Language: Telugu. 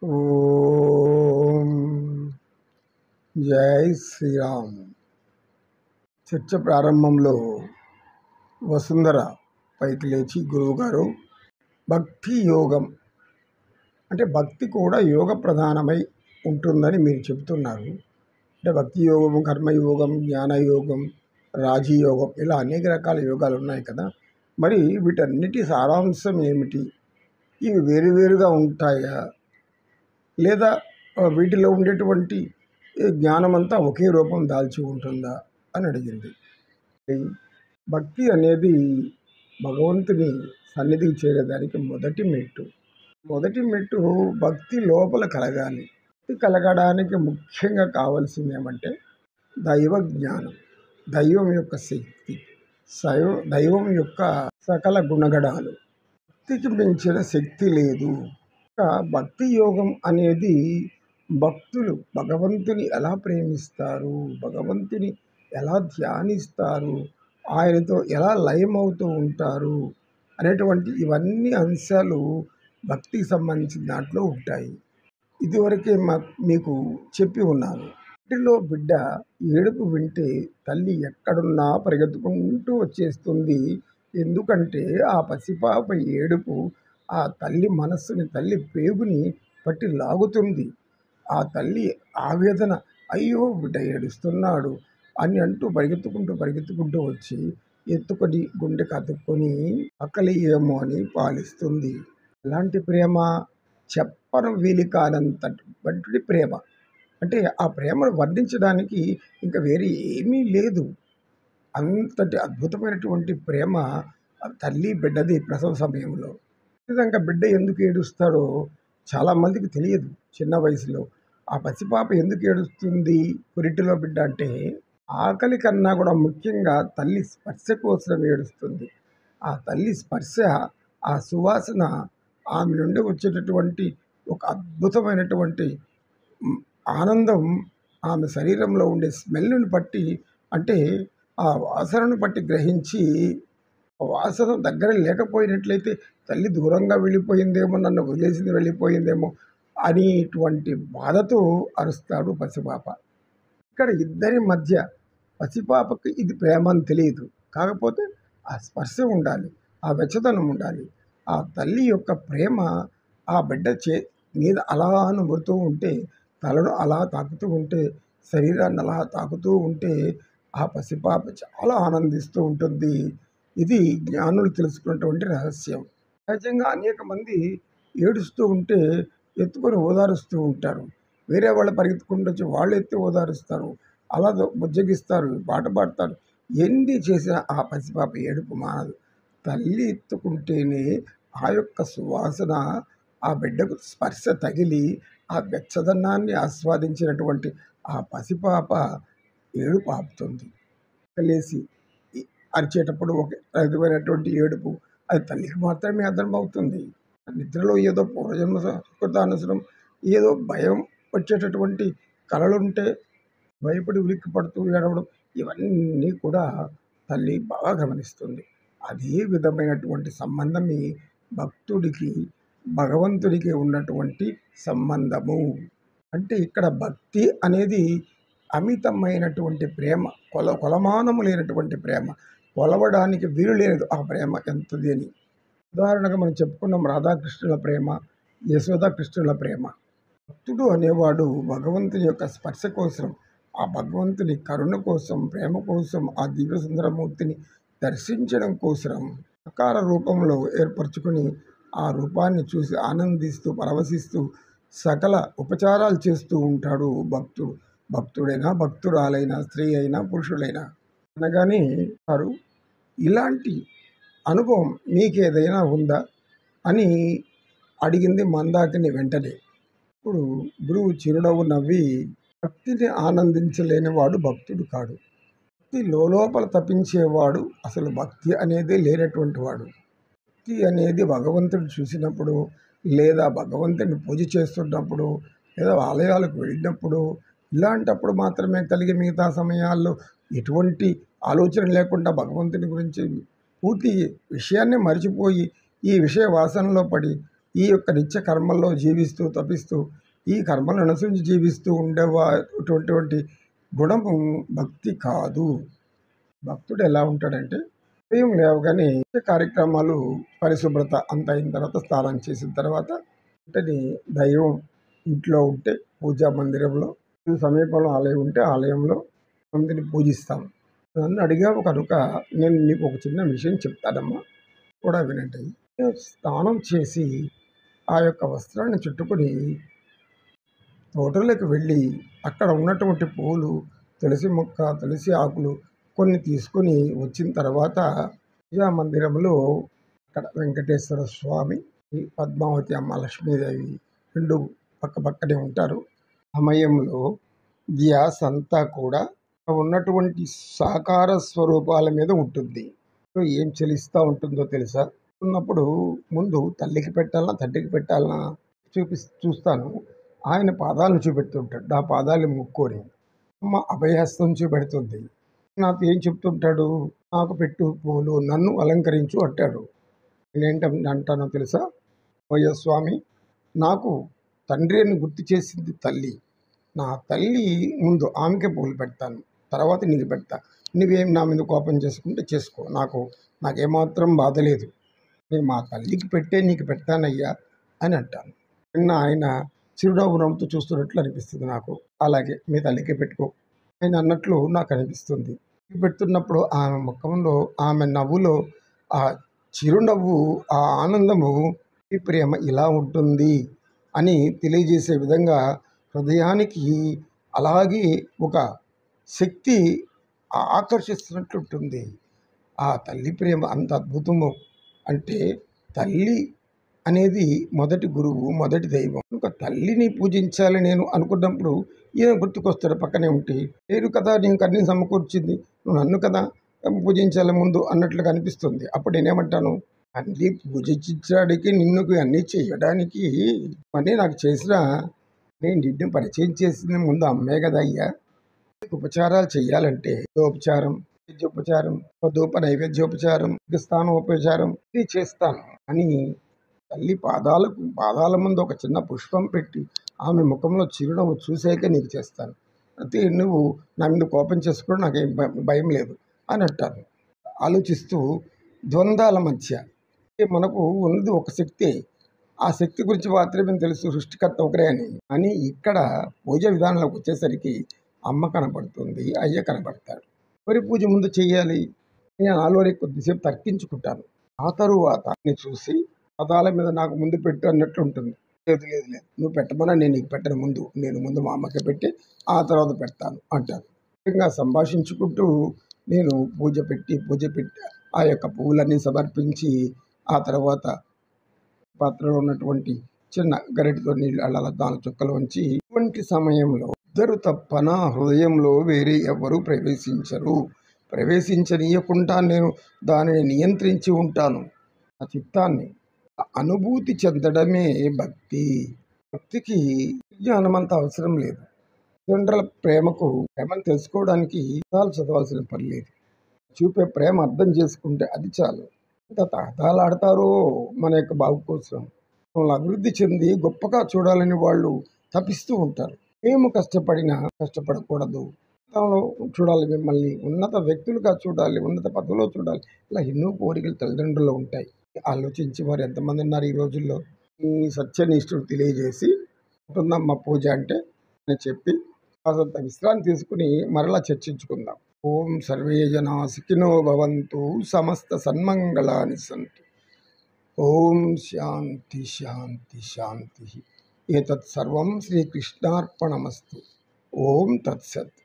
ఓం జై శ్రీరామ్. చర్చ ప్రారంభంలో వసుంధర పైకి లేచి గురువుగారు, భక్తి యోగం అంటే భక్తి కూడా యోగ ప్రధానమై ఉంటుందని మీరు చెబుతున్నారు. అంటే భక్తి యోగం, కర్మయోగం, జ్ఞానయోగం, రాజయోగం ఇలా అనేక రకాల యోగాలు ఉన్నాయి కదా. మరి వీటన్నిటి సారాంశం ఏమిటి? ఇవి వేరువేరుగా ఉంటాయా, లేదా వీటిలో ఉండేటువంటి జ్ఞానమంతా ఒకే రూపం దాల్చి ఉంటుందా అని అడిగింది. భక్తి అనేది భగవంతుని సన్నిధికి చేరేదానికి మొదటి మెట్టు భక్తి లోపల కలగాలి. భక్తి కలగడానికి ముఖ్యంగా కావాల్సింది ఏమంటే దైవ జ్ఞానం, దైవం యొక్క శక్తి, దైవం యొక్క సకల గుణగణాలు. భక్తికి మించిన శక్తి లేదు. భక్తి యోగం అనేది భక్తులు భగవంతుని ఎలా ప్రేమిస్తారు, భగవంతుని ఎలా ధ్యానిస్తారు, ఆయనతో ఎలా లయమవుతూ ఉంటారు అనేటువంటి ఇవన్నీ అంశాలు భక్తికి సంబంధించిన దాంట్లో ఉంటాయి. ఇదివరకే మీకు చెప్పి ఉన్నాను. ఇంటిలో బిడ్డ ఏడుపు వింటే తల్లి ఎక్కడున్నా పరిగెత్తుకుంటూ వచ్చేస్తుంది. ఎందుకంటే ఆ పసిపాప ఏడుపు ఆ తల్లి మనస్సుని, తల్లి పేగుని పట్టి లాగుతుంది. ఆ తల్లి ఆవేదన, అయ్యో బిడ్డ ఏడుస్తున్నాడు అని అంటూ పరిగెత్తుకుంటూ వచ్చి ఎత్తుకొని గుండెకి అతుక్కొని ఆకలి ఏమో అని పాలిస్తుంది. ఎలాంటి ప్రేమ? చెప్పను వీలు కానంతటి ప్రేమ. అంటే ఆ ప్రేమను వర్ణించడానికి ఇంకా వేరే ఏమీ లేదు. అంతటి అద్భుతమైనటువంటి ప్రేమ తల్లి బిడ్డది ప్రసవ సమయంలో. విధంగా బిడ్డ ఎందుకు ఏడుస్తాడో చాలామందికి తెలియదు. చిన్న వయసులో ఆ పసిపాప ఎందుకు ఏడుస్తుంది పురిటిలో బిడ్డ అంటే ఆకలి కన్నా కూడా ముఖ్యంగా తల్లి స్పర్శ కోసం ఏడుస్తుంది. ఆ తల్లి స్పర్శ, ఆ సువాసన, ఆమె నుండి వచ్చేటటువంటి ఒక అద్భుతమైనటువంటి ఆనందం ఆమె శరీరంలో ఉండే స్మెల్ని బట్టి, అంటే ఆ వాసనను బట్టి గ్రహించి, వాసన దగ్గర లేకపోయినట్లయితే తల్లి దూరంగా వెళ్ళిపోయిందేమో, నన్ను వదిలేసింది వెళ్ళిపోయిందేమో అనేటువంటి బాధతో అరుస్తాడు పసిపాప. ఇక్కడ ఇద్దరి మధ్య పసిపాపకి ఇది ప్రేమ అని తెలియదు. కాకపోతే ఆ స్పర్శ ఉండాలి, ఆ వెచ్చదనం ఉండాలి. ఆ తల్లి యొక్క ప్రేమ ఆ బిడ్డ మీద అలా నుమురుతూ ఉంటే, తలను అలా తాకుతూ ఉంటే, శరీరాన్ని అలా తాకుతూ ఉంటే ఆ పసిపాప చాలా ఆనందిస్తూ ఉంటుంది. ఇది జ్ఞానులు తెలుసుకున్నటువంటి రహస్యం. సహజంగా అనేక మంది ఏడుస్తూ ఉంటే ఎత్తుకొని ఓదారుస్తూ ఉంటారు. వేరే వాళ్ళు పరిగెత్తుకుంటూ వచ్చి వాళ్ళు ఎత్తి ఓదారుస్తారు, అలా బుజ్జగిస్తారు, పాట పాడతారు. ఎన్ని చేసినా ఆ పసిపాప ఏడుపు మానదు. తల్లి ఎత్తుకుంటేనే ఆ యొక్క సువాసన ఆ బిడ్డకు స్పర్శ తగిలి ఆ వెచ్చదనాన్ని ఆస్వాదించినటువంటి ఆ పసిపాప ఏడుపు ఆపుతుంది. లేసి అరిచేటప్పుడు ఒక రకమైనటువంటి ఏడుపు అది తల్లికి మాత్రమే అర్థమవుతుంది. నిద్రలో ఏదో పూర్వజన్మ సంస్కృతానుసరం ఏదో భయం వచ్చేటటువంటి కళలుంటే భయపడి ఉలిక్కి పడుతూ ఏడవడం, ఇవన్నీ కూడా తల్లి బాగా గమనిస్తుంది. అదే విధమైనటువంటి సంబంధమే భక్తుడికి భగవంతుడికి ఉన్నటువంటి సంబంధము. అంటే ఇక్కడ భక్తి అనేది అమితమైనటువంటి ప్రేమ, కొలమానము లేనటువంటి ప్రేమ, కొలవడానికి వీలు లేదు ఆ ప్రేమ ఎంతది అని. ఉదాహరణగా మనం చెప్పుకున్నాం రాధాకృష్ణుల ప్రేమ, యశోదాకృష్ణుల ప్రేమ. భక్తుడు అనేవాడు భగవంతుని యొక్క స్పర్శ కోసం, ఆ భగవంతుని కరుణ కోసం, ప్రేమ కోసం, ఆ దివ్య సుందరమూర్తిని దర్శించడం కోసం ఆకార రూపంలో ఏర్పరచుకుని ఆ రూపాన్ని చూసి ఆనందిస్తూ పరవశిస్తూ సకల ఉపచారాలు చేస్తూ ఉంటాడు భక్తుడు. భక్తుడైనా, భక్తురాలైనా, స్త్రీ అయినా, పురుషుడైనా. అనగానే వారు ఇలాంటి అనుభవం మీకేదైనా ఉందా అని అడిగింది మందాకిని వెంటనే. ఇప్పుడు గురువు చిరునవ్వు నవ్వి, భక్తిని ఆనందించలేని వాడు భక్తుడు కాడు. భక్తి లోపల తప్పించేవాడు అసలు భక్తి అనేది లేనటువంటి వాడు. భక్తి అనేది భగవంతుడు చూసినప్పుడు, లేదా భగవంతుని పూజ చేస్తున్నప్పుడు, లేదా ఆలయాలకు వెళ్ళినప్పుడు, ఇలాంటప్పుడు మాత్రమే కలిగి మిగతా సమయాల్లో ఎటువంటి ఆలోచన లేకుండా భగవంతుని గురించి పూర్తి విషయాన్ని మర్చిపోయి ఈ విషయ వాసనలో పడి ఈ యొక్క నిత్య కర్మల్లో జీవిస్తూ తపిస్తూ ఈ కర్మలను అనుసరించి జీవిస్తూ ఉండేటువంటి గుణము భక్తి కాదు. భక్తుడు ఎలా ఉంటాడంటే ఉదయం లేవగానే కార్యక్రమాలు పరిశుభ్రత అంత అయిన తర్వాత స్నానం చేసిన తర్వాత వెంటనే దైవం ఇంట్లో ఉంటే పూజా మందిరంలో, సమీపంలో ఆలయం ఉంటే ఆలయంలో మందిని పూజిస్తాం. నన్ను అడిగావు కనుక నేను నీకు ఒక చిన్న విషయం చెప్తానమ్మా, కూడా వినండి. స్నానం చేసి ఆ యొక్క వస్త్రాన్ని చుట్టుకొని తోటలోకి వెళ్ళి అక్కడ ఉన్నటువంటి పూలు, తులసి మొక్క, తులసి ఆకులు కొన్ని తీసుకొని వచ్చిన తర్వాత పూజా మందిరంలో అక్కడ వెంకటేశ్వర స్వామి, పద్మావతి అమ్మ, లక్ష్మీదేవి రెండు పక్క పక్కనే ఉంటారు. సమయంలో ధ్యాస అంతా కూడా ఉన్నటువంటి సాకార స్వరూపాల మీద ఉంటుంది. ఏం చెలిస్తూ ఉంటుందో తెలుసా? ఉన్నప్పుడు ముందు తల్లికి పెట్టాలన్నా తండ్రికి పెట్టాలన్నా చూస్తాను. ఆయన పాదాలను చూపెడుతుంటాడు. నా పాదాలు ముక్కొని అమ్మ అభయహస్తం చూపెడుతుంది. నాకు ఏం చెప్తుంటాడు? నాకు పెట్టు పూలు, నన్ను అలంకరించు అంటాడు. నేనేంటంటానో తెలుసా? ఓయ్య స్వామి, నాకు తండ్రి అని గుర్తు చేసింది తల్లి. నా తల్లి ముందు ఆమెకే పూలు పెడతాను, తర్వాత నీకు పెడతా. నువ్వేం నా మీద కోపం చేసుకుంటే చేసుకో, నాకేమాత్రం బాధ లేదు. నేను మా తల్లికి పెట్టే నీకు పెడతానయ్యా అని అంటాను. నిన్న ఆయన చిరునవ్వు నవ్వుతూ చూస్తున్నట్లు అనిపిస్తుంది నాకు. అలాగే మీ తల్లికి పెట్టుకో ఆయన అన్నట్లు నాకు అనిపిస్తుంది. పెడుతున్నప్పుడు ఆమె ముఖంలో, ఆమె నవ్వులో ఆ చిరునవ్వు, ఆ ఆనందము, ఈ ప్రేమ ఇలా ఉంటుంది అని తెలియజేసే విధంగా హృదయానికి అలాగే ఒక శక్తి ఆకర్షిస్తున్నట్లుంటుంది. ఆ తల్లి ప్రేమ అంత అద్భుతము. అంటే తల్లి అనేది మొదటి గురువు, మొదటి దైవం. ఒక తల్లిని పూజించాలి నేను అనుకున్నప్పుడు ఈయన గుర్తుకొస్తాడు పక్కనే ఉంటే. లేదు కదా, నీకు అన్ని సమకూర్చింది, నువ్వు నన్ను కదా పూజించాలి ముందు అన్నట్లుగా అనిపిస్తుంది. అప్పుడు నేనేమంటాను? అన్నీ పూజించడానికి, నిన్నుకు అన్నీ చేయడానికి అన్నీ నాకు చేసిన, నేను నిన్ను పరిచయం చేసింది ముందు అమ్మే కదా అయ్యా. ఉపచారాలు చేయాలంటే ఉపచారం, ఉపచారం, ధూప నైవేద్యోపచారం, స్థానోపచారం ఇది చేస్తాను అని తల్లి పాదాల ముందు ఒక చిన్న పుష్పం పెట్టి ఆమె ముఖంలో చిరునవ్వు చూసాక నీకు చేస్తాను. అయితే నువ్వు నా మీద కోపం చేసుకోవడం నాకేం భయం లేదు అని అంటాను. ఆలోచిస్తూ ద్వంద్వాల మధ్య మనకు ఉన్నది ఒక శక్తి, ఆ శక్తి గురించి మాత్రమే తెలుసు, సృష్టికర్త ఒకరే అని ఇక్కడ పూజ విధానంలోకి వచ్చేసరికి అమ్మ కనపడుతుంది, అయ్య కనపడతాడు. ఎవరి పూజ ముందు చెయ్యాలి? నేను నాలోనే కొద్దిసేపు తర్కించుకుంటాను. ఆ తరువాత నేను చూసి పదాల మీద నాకు ముందు పెట్టు అన్నట్లు ఉంటుంది. లేదు లేదు లేదు, నువ్వు పెట్టమన్నా నేను నీకు పెట్టను, నేను ముందు మా అమ్మకి పెట్టి ఆ తర్వాత పెడతాను అంటాను. ఇంకా సంభాషించుకుంటూ నేను పూజ పెట్టి ఆ యొక్క పువ్వులన్నీ సమర్పించి ఆ తర్వాత పాత్రలో ఉన్నటువంటి చిన్న గరిటతో నీళ్ళు అలా 4 చుక్కలు ఉంచి, ఇటువంటి సమయంలో ఇద్దరు తప్పన హృదయంలో వేరే ఎవరు ప్రవేశించనీయకుండా నేను దానిని నియంత్రించి ఉంటాను. ఆ చిత్తాన్ని అనుభూతి చెందడమే భక్తి. భక్తికి జ్ఞానం అంత అవసరం లేదు. తల్లిదండ్రుల ప్రేమను తెలుసుకోవడానికి చదవాల్సిన పని లేదు. చూపే ప్రేమ అర్థం చేసుకుంటే అది చాలు. ఎంత తహతాలాడతారో మన యొక్క బాగు కోసం. వాళ్ళని అభివృద్ధి చెంది గొప్పగా చూడాలని వాళ్ళు తపిస్తూ ఉంటారు. మేము కష్టపడకూడదు, చూడాలి, మిమ్మల్ని ఉన్నత వ్యక్తులుగా చూడాలి, ఉన్నత పదవిలో చూడాలి, ఇలా ఎన్నో కోరికలు తల్లిదండ్రుల్లో ఉంటాయి. ఆలోచించి వారు ఎంతమంది ఉన్నారు ఈ రోజుల్లో. ఈ సత్యనిష్ఠుడు తెలియజేసి ఉంటుందమ్మ పూజ అంటే అని చెప్పి కాసంత విశ్రాంతి తీసుకుని మరలా చర్చించుకుందాం. ఓం సర్వే జనా సుఖినో భవంతు, సమస్త సన్మంగళాని సంతు. ఓం శాంతి శాంతి శాంతి. ఏతత్ సర్వం శ్రీకృష్ణార్పణమస్తు. ఓం తత్సత్.